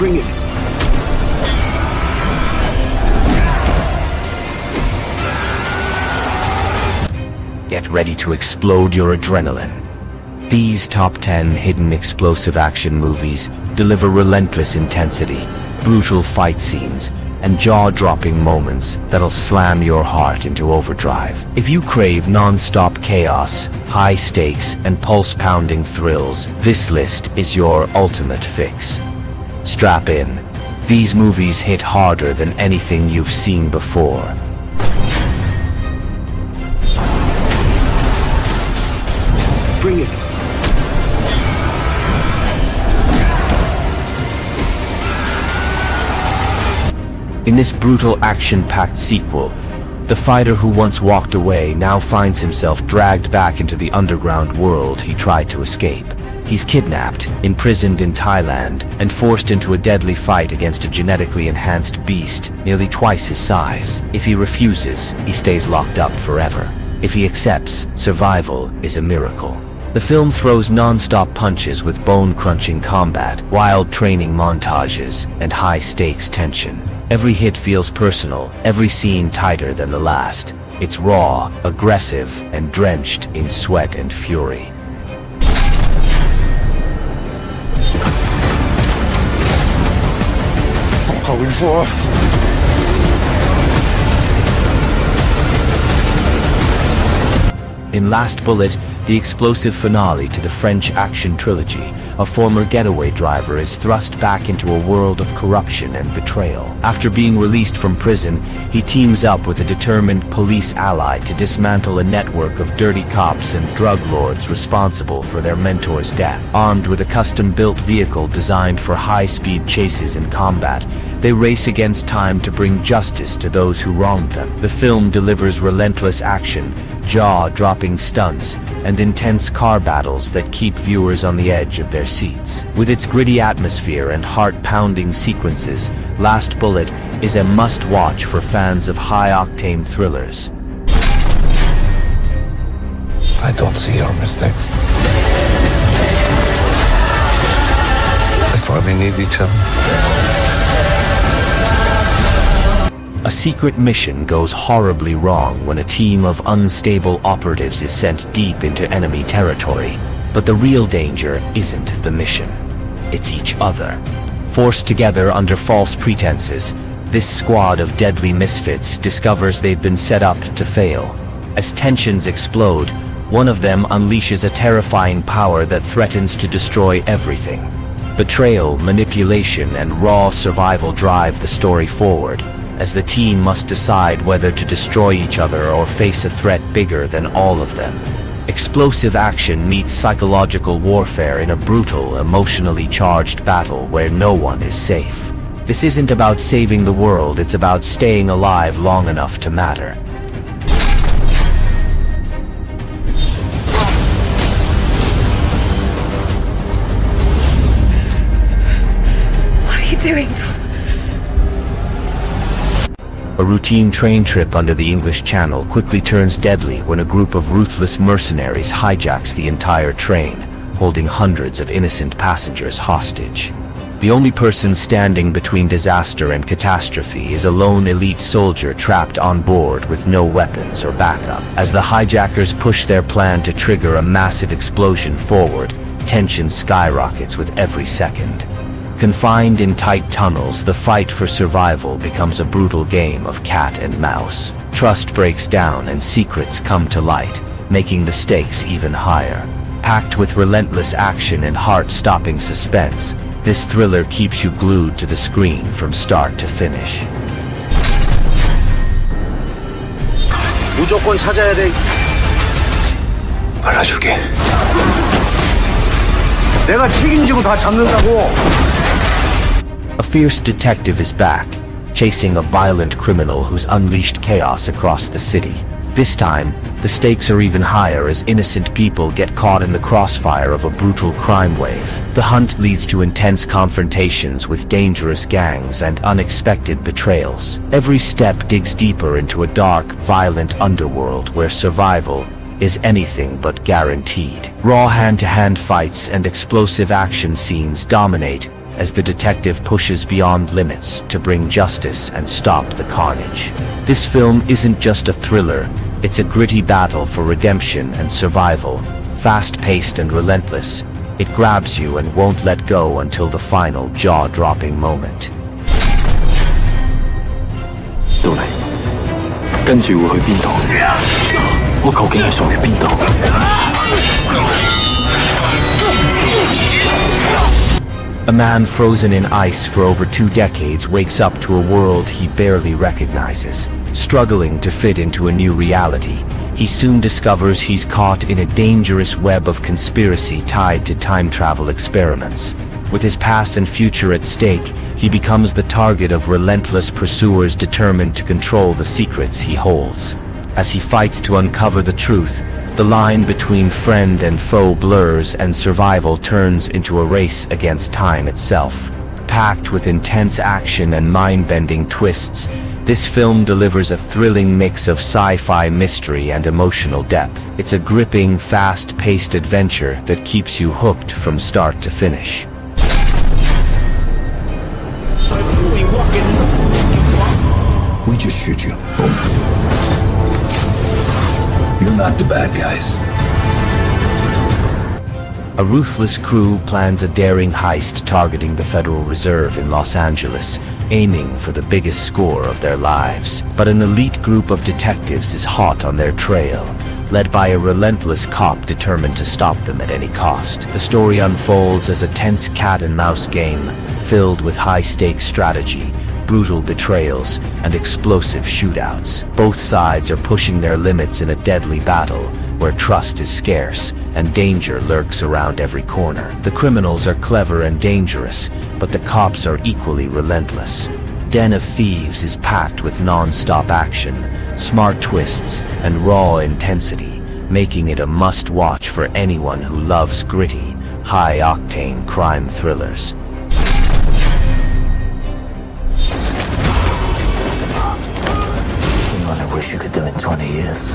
Bring it. Get ready to explode your adrenaline. These top 10 hidden explosive action movies deliver relentless intensity, brutal fight scenes, and jaw-dropping moments that'll slam your heart into overdrive. If you crave non-stop chaos, high stakes, and pulse-pounding thrills, this list is your ultimate fix. Strap in. These movies hit harder than anything you've seen before. Bring it. In this brutal action-packed sequel, the fighter who once walked away now finds himself dragged back into the underground world he tried to escape. He's kidnapped, imprisoned in Thailand, and forced into a deadly fight against a genetically enhanced beast nearly twice his size. If he refuses, he stays locked up forever. If he accepts, survival is a miracle. The film throws non-stop punches with bone-crunching combat, wild training montages, and high-stakes tension. Every hit feels personal, every scene tighter than the last. It's raw, aggressive, and drenched in sweat and fury. In Last Bullet, the explosive finale to the French action trilogy, a former getaway driver is thrust back into a world of corruption and betrayal. After being released from prison, he teams up with a determined police ally to dismantle a network of dirty cops and drug lords responsible for their mentor's death. Armed with a custom-built vehicle designed for high-speed chases and combat, they race against time to bring justice to those who wronged them. The film delivers relentless action, jaw-dropping stunts, and intense car battles that keep viewers on the edge of their seats. With its gritty atmosphere and heart-pounding sequences, Last Bullet is a must-watch for fans of high-octane thrillers. I don't see your mistakes. That's why we need each other. A secret mission goes horribly wrong when a team of unstable operatives is sent deep into enemy territory. But the real danger isn't the mission. It's each other. Forced together under false pretenses, this squad of deadly misfits discovers they've been set up to fail. As tensions explode, one of them unleashes a terrifying power that threatens to destroy everything. Betrayal, manipulation, and raw survival drive the story forward, as the team must decide whether to destroy each other or face a threat bigger than all of them. Explosive action meets psychological warfare in a brutal, emotionally charged battle where no one is safe. This isn't about saving the world, it's about staying alive long enough to matter. What are you doing, Tom? A routine train trip under the English Channel quickly turns deadly when a group of ruthless mercenaries hijacks the entire train, holding hundreds of innocent passengers hostage. The only person standing between disaster and catastrophe is a lone elite soldier trapped on board with no weapons or backup. As the hijackers push their plan to trigger a massive explosion forward, tension skyrockets with every second. Confined in tight tunnels, the fight for survival becomes a brutal game of cat and mouse. Trust breaks down and secrets come to light, making the stakes even higher. Packed with relentless action and heart-stopping suspense, this thriller keeps you glued to the screen from start to finish. 무조건 찾아야 돼. 알아줄게. 내가 책임지고 다 잡는다고. A fierce detective is back, chasing a violent criminal who's unleashed chaos across the city. This time, the stakes are even higher as innocent people get caught in the crossfire of a brutal crime wave. The hunt leads to intense confrontations with dangerous gangs and unexpected betrayals. Every step digs deeper into a dark, violent underworld where survival is anything but guaranteed. Raw hand-to-hand fights and explosive action scenes dominate, as the detective pushes beyond limits to bring justice and stop the carnage. This film isn't just a thriller, it's a gritty battle for redemption and survival, fast-paced and relentless. It grabs you and won't let go until the final jaw-dropping moment. 到嚟，跟住會去邊度？我究竟係屬於邊度？ A man frozen in ice for over 2 decades wakes up to a world he barely recognizes. Struggling to fit into a new reality, he soon discovers he's caught in a dangerous web of conspiracy tied to time travel experiments. With his past and future at stake, he becomes the target of relentless pursuers determined to control the secrets he holds. As he fights to uncover the truth, the line between friend and foe blurs and survival turns into a race against time itself. Packed with intense action and mind-bending twists, this film delivers a thrilling mix of sci-fi mystery and emotional depth. It's a gripping, fast-paced adventure that keeps you hooked from start to finish. We just shoot you. Boom. You're not the bad guys. A ruthless crew plans a daring heist targeting the Federal Reserve in Los Angeles, aiming for the biggest score of their lives. But an elite group of detectives is hot on their trail, led by a relentless cop determined to stop them at any cost. The story unfolds as a tense cat-and-mouse game, filled with high-stakes strategy, brutal betrayals, and explosive shootouts. Both sides are pushing their limits in a deadly battle, where trust is scarce and danger lurks around every corner. The criminals are clever and dangerous, but the cops are equally relentless. Den of Thieves is packed with non-stop action, smart twists, and raw intensity, making it a must-watch for anyone who loves gritty, high-octane crime thrillers. I wish you could do in 20 years.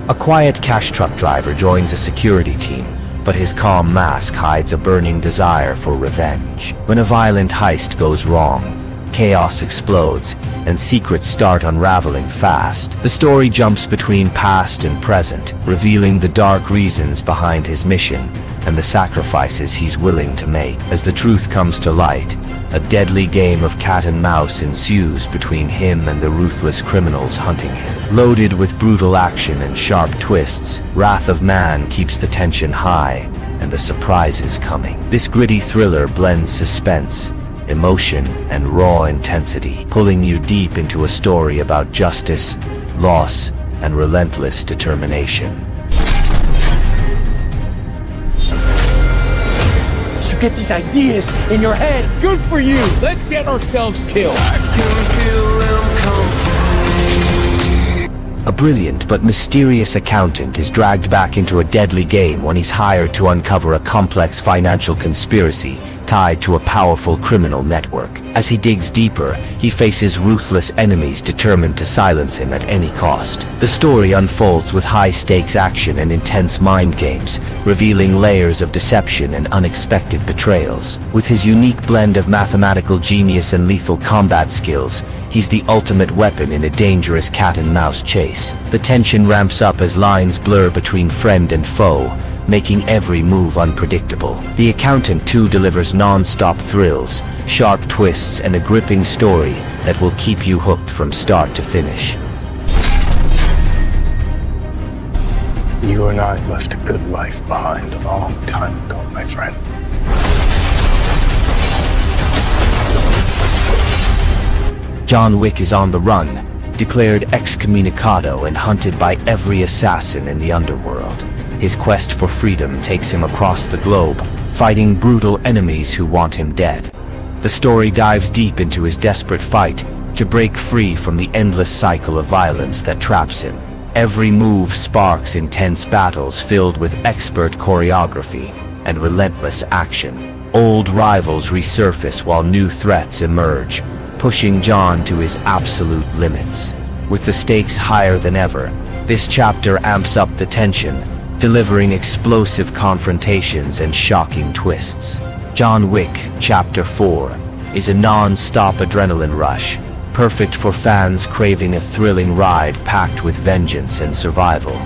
A quiet cash truck driver joins a security team, but his calm mask hides a burning desire for revenge. When a violent heist goes wrong, chaos explodes, and secrets start unraveling fast. The story jumps between past and present, revealing the dark reasons behind his mission and the sacrifices he's willing to make. As the truth comes to light, a deadly game of cat and mouse ensues between him and the ruthless criminals hunting him. Loaded with brutal action and sharp twists, Wrath of Man keeps the tension high and the surprises coming. This gritty thriller blends suspense, emotion, and raw intensity, pulling you deep into a story about justice, loss, and relentless determination. Get these ideas in your head. Good for you. Let's get ourselves killed. A brilliant but mysterious accountant is dragged back into a deadly game when he's hired to uncover a complex financial conspiracy tied to a powerful criminal network. As he digs deeper, he faces ruthless enemies determined to silence him at any cost. The story unfolds with high-stakes action and intense mind games, revealing layers of deception and unexpected betrayals. With his unique blend of mathematical genius and lethal combat skills, he's the ultimate weapon in a dangerous cat-and-mouse chase. The tension ramps up as lines blur between friend and foe, making every move unpredictable. The Accountant 2 delivers non-stop thrills, sharp twists, and a gripping story that will keep you hooked from start to finish. You and I left a good life behind a long time ago, my friend. John Wick is on the run, declared excommunicado and hunted by every assassin in the underworld. His quest for freedom takes him across the globe, fighting brutal enemies who want him dead. The story dives deep into his desperate fight to break free from the endless cycle of violence that traps him. Every move sparks intense battles filled with expert choreography and relentless action. Old rivals resurface while new threats emerge, pushing John to his absolute limits. With the stakes higher than ever, this chapter amps up the tension, delivering explosive confrontations and shocking twists. John Wick Chapter 4 is a non-stop adrenaline rush, perfect for fans craving a thrilling ride packed with vengeance and survival.